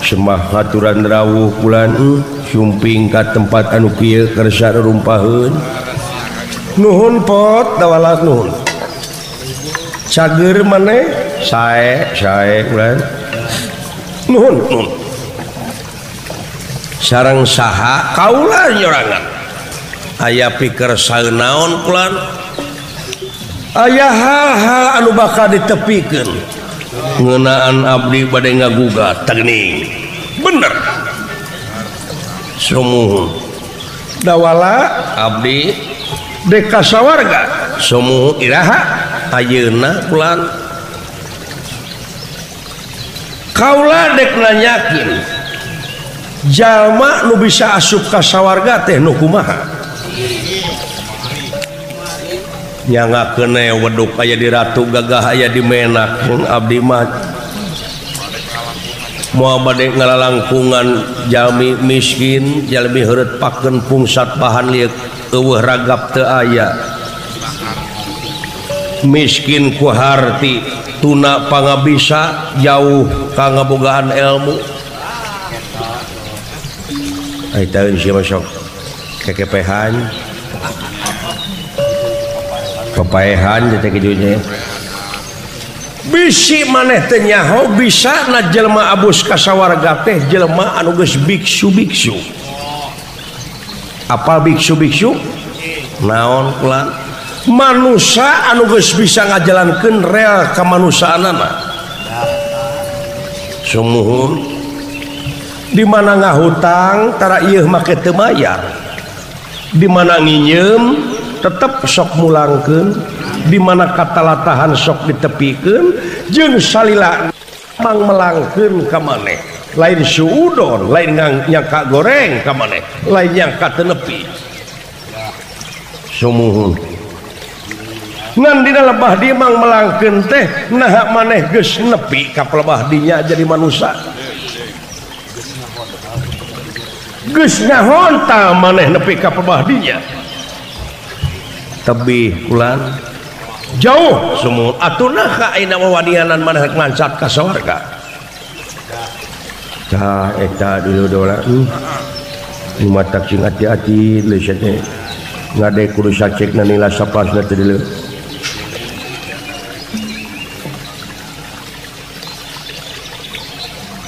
semah haturan rawuh kulan sumping ka tempat anu kieu kersa rumpaheun nuhun pot dawala nuhun cager maneh sae kulan nuhun sareng saha kaula nyorangan aya pikeun saeun naon kulan aya hal-hal anu bakal ditepikeun ngeunaan abdi bade ngagugat teuing bener sumuhun dawala abdi dek kasawarga sumuhun iraha ayeuna kulan kaula dek nanyakin jalma nu bisa asup kasawarga teh nu kumaha nyangakeun weduk aya di Ratu Gagah aya di Menak abdi mah moal bade ngalalangkungan jalmi miskin jalmi heureut pakeun pungsat bahan lieu eueuh ragap teu aya miskin ku harti tuna pangabisa jauh ka ngabogaan ilmu ai taeun sia masuk kekepehan pepaehan teh kidunya bisi maneh teh nyaho bisa na jelema abus kasawarga teh jelema anu geus biksu-biksu apal biksu-biksu naon kulan manusia anu geus bisa ngajalankeun real kamanusaanana sumuhun di mana ngahutang tara ieu make teu mayar di mana nginjem tetep sok mulangkeun di mana katalatahan sok ditepikeun jeung salila mang melangkeun ka maneh lain suudon lain nyangka goreng ka maneh lain nyangka teu nepi sumuhun ngan dina lebah di mang melangkeun teh naha maneh geus nepi ka pelebah dinya jadi manusia geus nahon ta maneh nepi ka pelebah dinya tebih kulan jauh sumuhun atuna ka aina wawadianan maneh ngancat ka sawarga tah eta dulu dola lumatak sing hati-hati leuseuh ngade kudu sacekna nila sapasna teh deuleu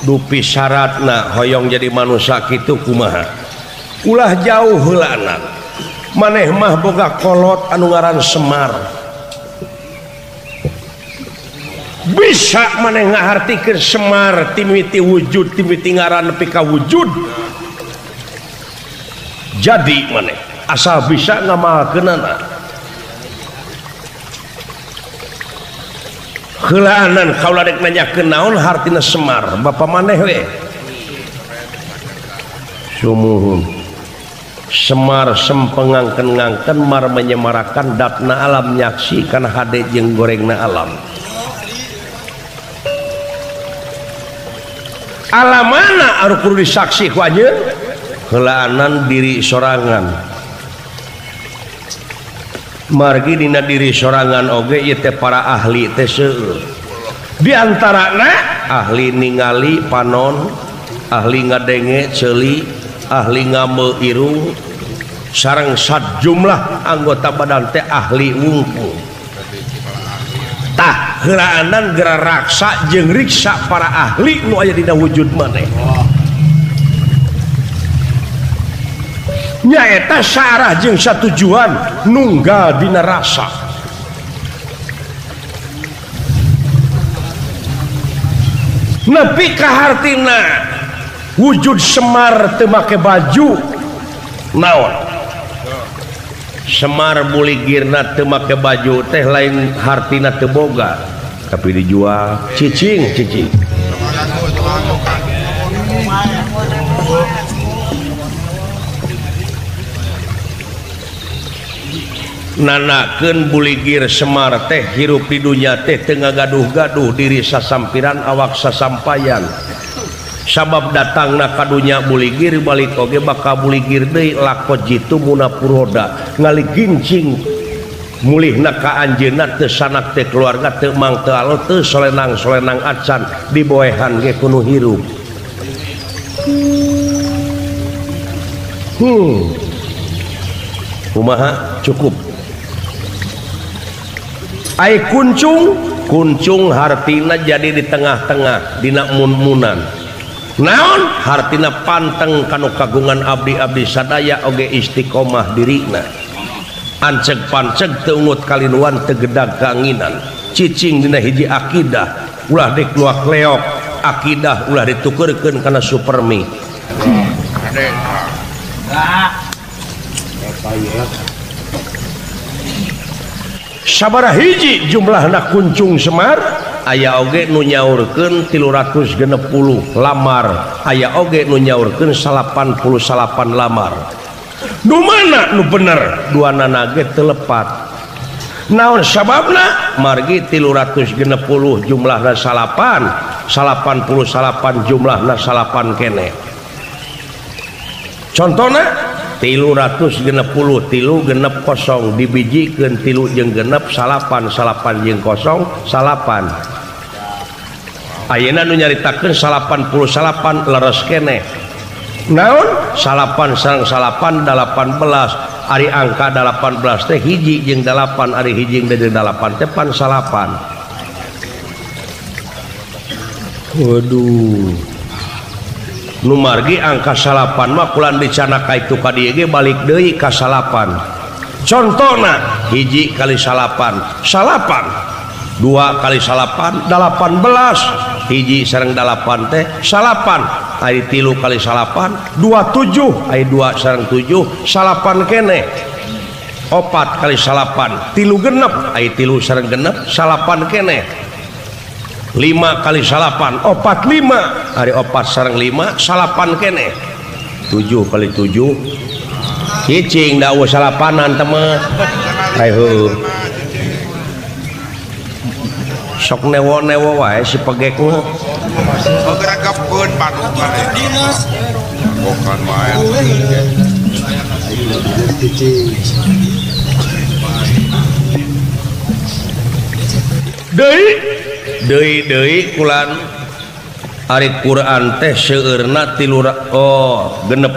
dupi syaratna hoyong jadi manusia kitu kumaha ulah jauh heulana maneh mah boga kolot anu ngaran Semar bisa maneh ngahartikeun Semar timiti wujud timiti ngaran nepi ka wujud jadi maneh asal bisa ngamalkeunana heulaanan kaula dek nanyakeun naon hartina Semar bapa maneh we sumuhun Semar sempengangken-ngangken mar menyemarakan datna alam nyaksi kana hade jeung gorengna alam alamana anu kudu disaksi ku anjeun heulaanan diri sorangan margi dina diri sorangan oge ieu teh para ahli teh seueur di antarana ahli ningali panon ahli ngadenge ceuli ahli ngameu irung sareng sajumlah anggota badan teh ahli wungkul tah heulaanan geura raksa jeung riksa para ahli nu aya dina wujud maneh nyaeta saarah jeung satujuan nunggal dina rasa nepi ka hartina wujud Semar teu make baju naon Semar buligirna teu make baju teh lain hartina teu boga tapi dijual cicing nanakeun buligir Semar teh hirup di dunya teh tengah gaduh-gaduh diri sasampiran awak sasampayan sabab datangna ka dunya buligir balik oge bakal buligir deui lakot jitu munapuroda ngali gincing mulihna ka anjeunna teu sanak teh keluarga teu mang teu alo teu solenang-solenang acan diboehan ge kudu hirup. Kumaha cukup ai kuncung hartina jadi di tengah-tengah dina mun-munan naon hartina panteng kanu kagungan abdi-abdi sadaya oge istiqomah dirina anceg panceg teu ungut kalinuan teu gedag kanginan cicing dina hiji akidah ulah dikeluak leok akidah ulah ditukeurkeun kana supermi sabaraha hiji jumlahna kuncung Semar aya oge nu nyaurkeun 360 lamar aya oge nu nyaurkeun 88 lamar nu mana nu bener duana nage teu lepat naon sababna margi 360 jumlahna salapan 88 jumlahna salapan kene contohna 360 tilu genep kosong dibijikeun tilu jeung genep salapan jeung kosong salapan ayeuna nu nyaritakeun 88 leres kene naon salapan sareng salapan 18 ari angka 18 teh hiji jeung 8 ari hiji jeung 8 teh pan salapan waduh nu margi angka salapan mah kulan dicana ka itu ka dieu ge balik deui ka salapan contona hiji kali salapan 2 kali salapan 18 hiji sareng 8 teh salapan ari 3 kali salapan 27 ari 2 sareng 7 salapan kene 4 kali salapan 3 genep ari 3 sareng genep salapan kene 5 kali salapan 45 hari 4 sareng 5 salapan kene 7 kali 7 cicing dawa salapanan teman ayo sok newo-newo wae si pegek mah gerakapkeun Bandung kali bukan main deui kulan ari Quran teh seueurna 300 genep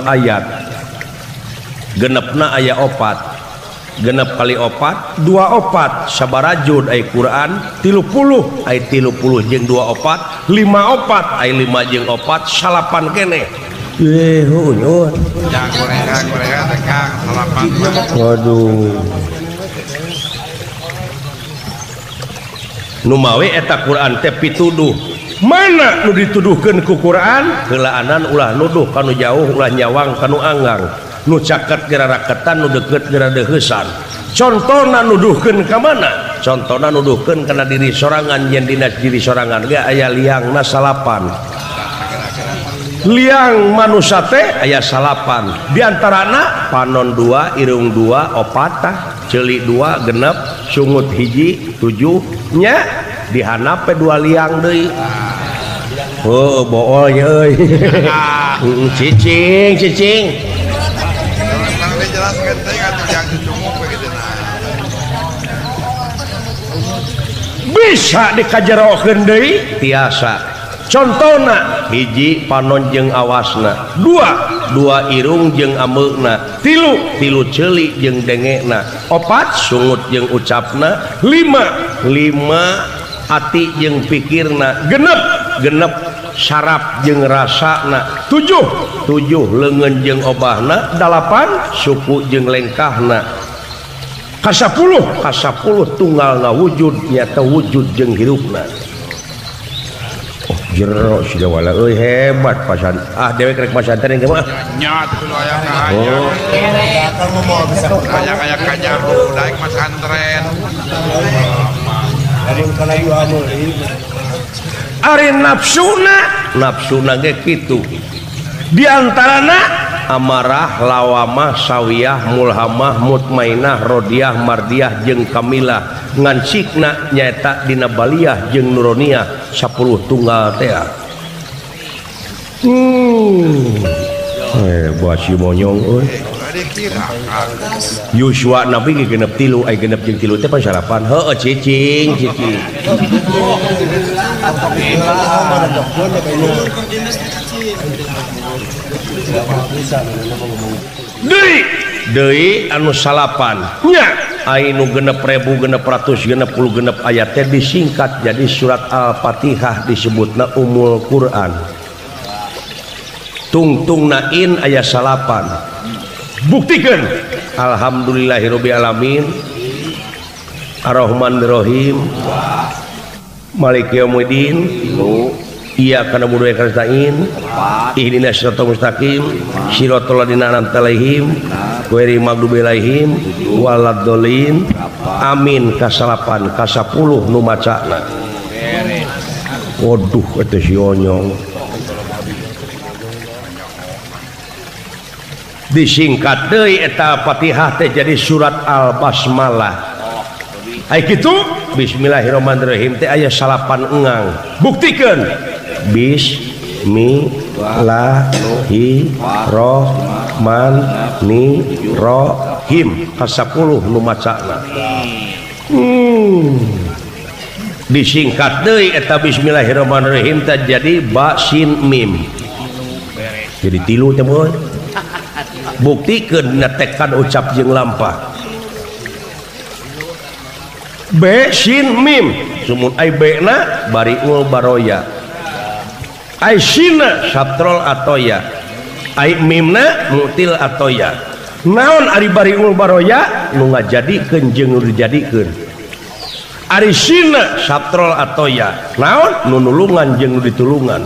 ayat genepna aya 4 genep kali 4 24 sabarajud aya Quran 30 aya 30 jeung 24 54 aya 5 jeung 4 salapan kene jangan korea tekang salapan waduh nu mawe eta Quran teh pituduh mana nu dituduhkeun ku Quran heulaanan ulah nuduh kanu jauh ulah nyawang kanu anggang nu caket geura raketan nu deukeut geura deuheusan contona nuduhkeun ka mana contona nuduhkeun kana diri sorangan yen dina diri sorangan ge aya liangna salapan liang manusia teh aya salapan diantarana panon 2 irung 2 opatah ceuli 2 genep sungut hiji 7 nya dihanap 2 liang deui oh bool euy cicing dijelaskeun teh atuh yang dicunguk begitu bisa dikajerokeun deui tiasa contona hiji panon jeung awasna 2 irung jeung ameuna 3 ceuli jeung dengena 4 sungut jeung ucapna 5 ati jeung pikirna genep saraf jeung rasana 7 leungeun jeung obahna 8 suku jeung lengkahna ka 10 tunggal ngawujud nyata wujud jeung hirupna jero sudah wala euy hebat pasan dewek rek pasantren ge mah nya teu aya ngahanya datang mau bisa aya kanyaru daek pasantren lamun kana ieu amal ari nafsuna ge kitu diantarana amarah, lawamah, sawiyah, mulhamah, mutmainah, rodiyah, mardiyah jeung kamilah. Ngan sikna nyaeta dina baliyah jeung nuroniyah 10 tunggal teh. Basi monyong euy. Yuswa nabi genep 3 ay genep jeung 3 teh pasarapan. Heueuh cicing. Deui anu salapan nya anu genep 1000 genep ayat teh disingkat jadi surat Al-Fatihah disebutna Ummul Quran. Tungtungna in aya salapan. Buktikeun alhamdulillahirabbil alamin arrahmanirrahim maliki yaumiddin iyyaka na'budu wa iyyaka nasta'in ihdinas siratal mustaqim siratal ladzina an'amta 'alaihim ghairil maghdubi 'alaihim waladdallin amin kasalapan ka10 nu macana. Waduh eta si onyong disingkat deui eta Fatihah teh jadi surat Al-Basmalah. Ai kitu bismillahirrahmanirrahim teh aya salapan engang. Buktikeun bismillahirrahmanirrahim ka 10 nu macana. Disingkat deui eta bismillahirrahmanirrahim teh jadi ba sin mim. Jadi 3 teh moy. Buktikeun tekad ucap jeung lampah. B sin mim sumun ai B na bariul baroya ai sinna satrol atoya ai mimna mutil atoya. Naon ari bariul baroya nu ngajadikeun jeung nu dijadikeun. Ari sinna satrol atoya naon nu nulungan jeung nu ditulungan.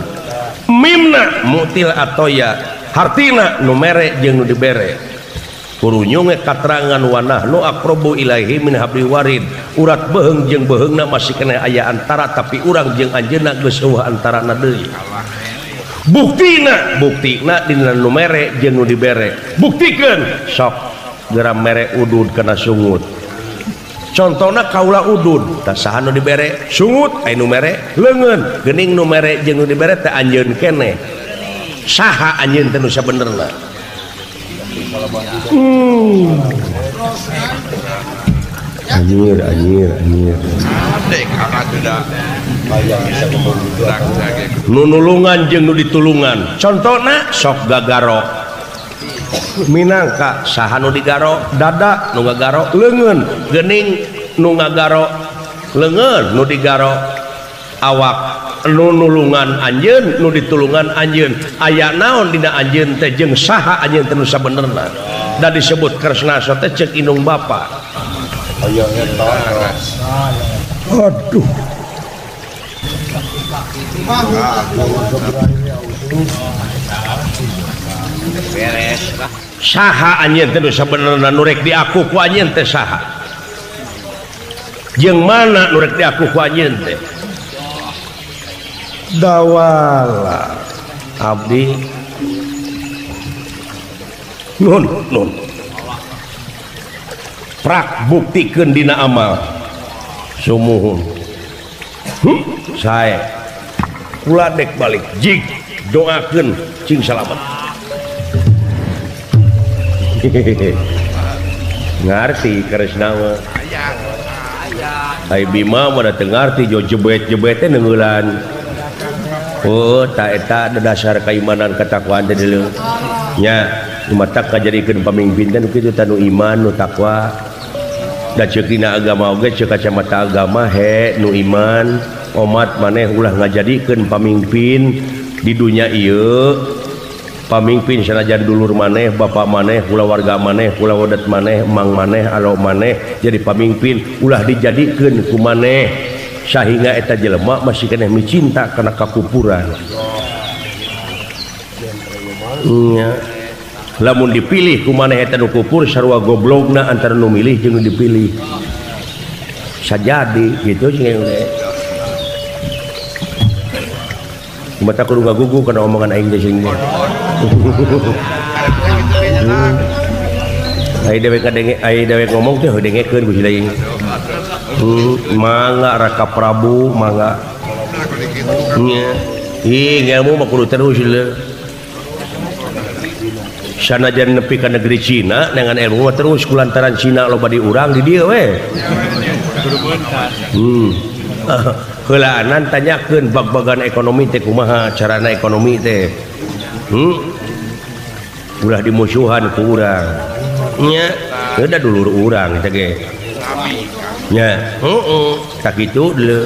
Mimna mutil atoya hartina nu mere jeung nu dibere. Kurunyung katerangan wanah nu aqrabu ilaihi min habli warid. Urat beheung jeung beheungna masih kena aya antara tapi urang jeung anjeunna geus eueuh antarana deui. Buktina dina nu mere jeung nu dibere. Buktikeun sok geura mere udud kana sungut. Contona kaula udud tah saha nu dibere sungut aya nu mere leungeun geuning nu mere jeung nu dibere teh anjeun keneh. Saha anjeun teh nu sabenerna? Anjir. Nu nulungan jeung nu ditulungan. Contona sok gagaro. Minangka saha nu digaro? Dada nu ngagaro leungeun, geuning nu ngagaro leungeun, nu digaro awak. Nu nulungan anjeun nu ditulungan anjeun. Aya naon dina anjeun teh jeung saha anjeun teh nu sabenerna? Da disebut kresna teh ceuk indung bapa. Aya eta. Aduh. Beres lah. Saha anjeun teh nu sabenerna nu rek diaku ku anjeun teh saha? Jeung mana nu rek diaku ku anjeun teh? Dawala abdi nun prak buktikeun dina amal sumuhun sae kula dek balik jig doakeun cing salamet ngarti karesna mah ai Bima mah teu ngarti jo jebet-jebet teh neungeulan. Oh, tak eta dasar keimanan ketakwaan teh deuleu. Nya, umatak kajadikeun pamimpin teh kitu tanu iman nu takwa. Da ceuk dina agama oge ceuk kacamata agama he nu iman, umat maneh ulah ngajadikeun pamimpin di dunia ieu. Pamimpin sanajan dulur maneh, bapak maneh, kulawarga maneh, kulawadat maneh, emang maneh, alo maneh jadi pamimpin ulah dijadikeun ku maneh. Sehingga eta jelema masih kena mencinta karena kakupuran. Lamun dipilih ku maneh eta nu kupur sarua goblokna antara nu milih jeung nu dipilih. Sajadi gitu jeung ge. Mata kudu ngagugu kana omongan aing teh sing. dewek ngomong teh dengekeun ku si Daing. Mangga Raka Prabu mangga. Nya. Ih ilmu mah kudu terus le. Sanajan nepi ka negeri Cina dengan ilmu mah terus kulantaran Cina loba di urang di dieu we. Heulaanan tanyakeun bag-bagan ekonomi teh kumaha carana ekonomi teh. Ulah dimusuhan ku urang. Nya, da dulur urang teh ge. Nya, tak kitu deuleu.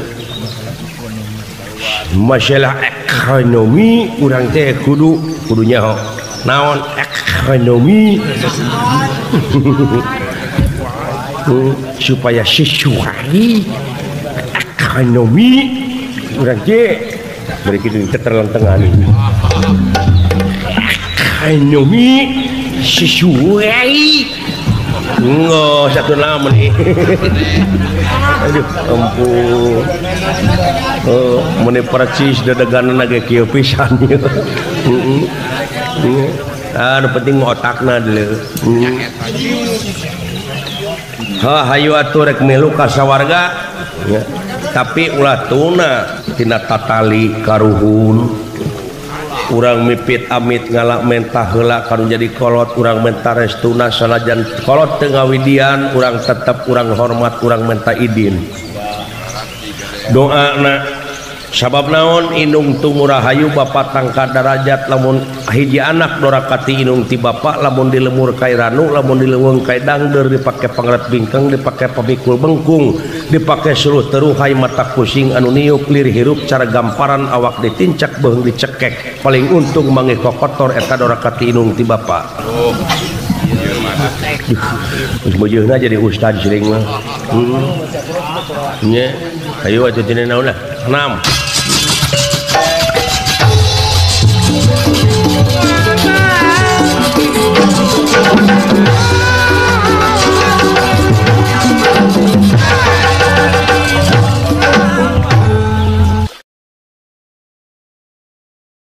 Masalah ekonomi urang teh kudu nyaho. Naon ekonomi supaya sesuai ekonomi urang teh bari kitu terlenteng ani ekonomi sesuai ngo satu nama nih aduh ampun meni percis dadegan ge kieu pisan anu penting otakna deuleu hayu atuh rek milu ka sawarga tapi ulah tuna tina tatali karuhun urang mipit amit ngalak mentah heula kanu jadi kolot urang mentah restuna sanajan kolot teu ngawidian urang tetep urang hormat urang mentah idin doana sabab naon indung tumurahayu bapak tangka derajat lamun hiji anak dorakati indung ti bapak lamun dilemur kai ranu lamun dileung kai dangder dipake pangret bingkeng dipake pamikul bengkung dipake seluruh teruhai mata pusing anu niuk lir hirup cara gamparan awak ditincak beung dicekek paling untung mangih kokotor eta dorakati indung ti bapak geus bejeuna jadi ustad sering mah nya ayo atuh tina naon lah 6 Thank you.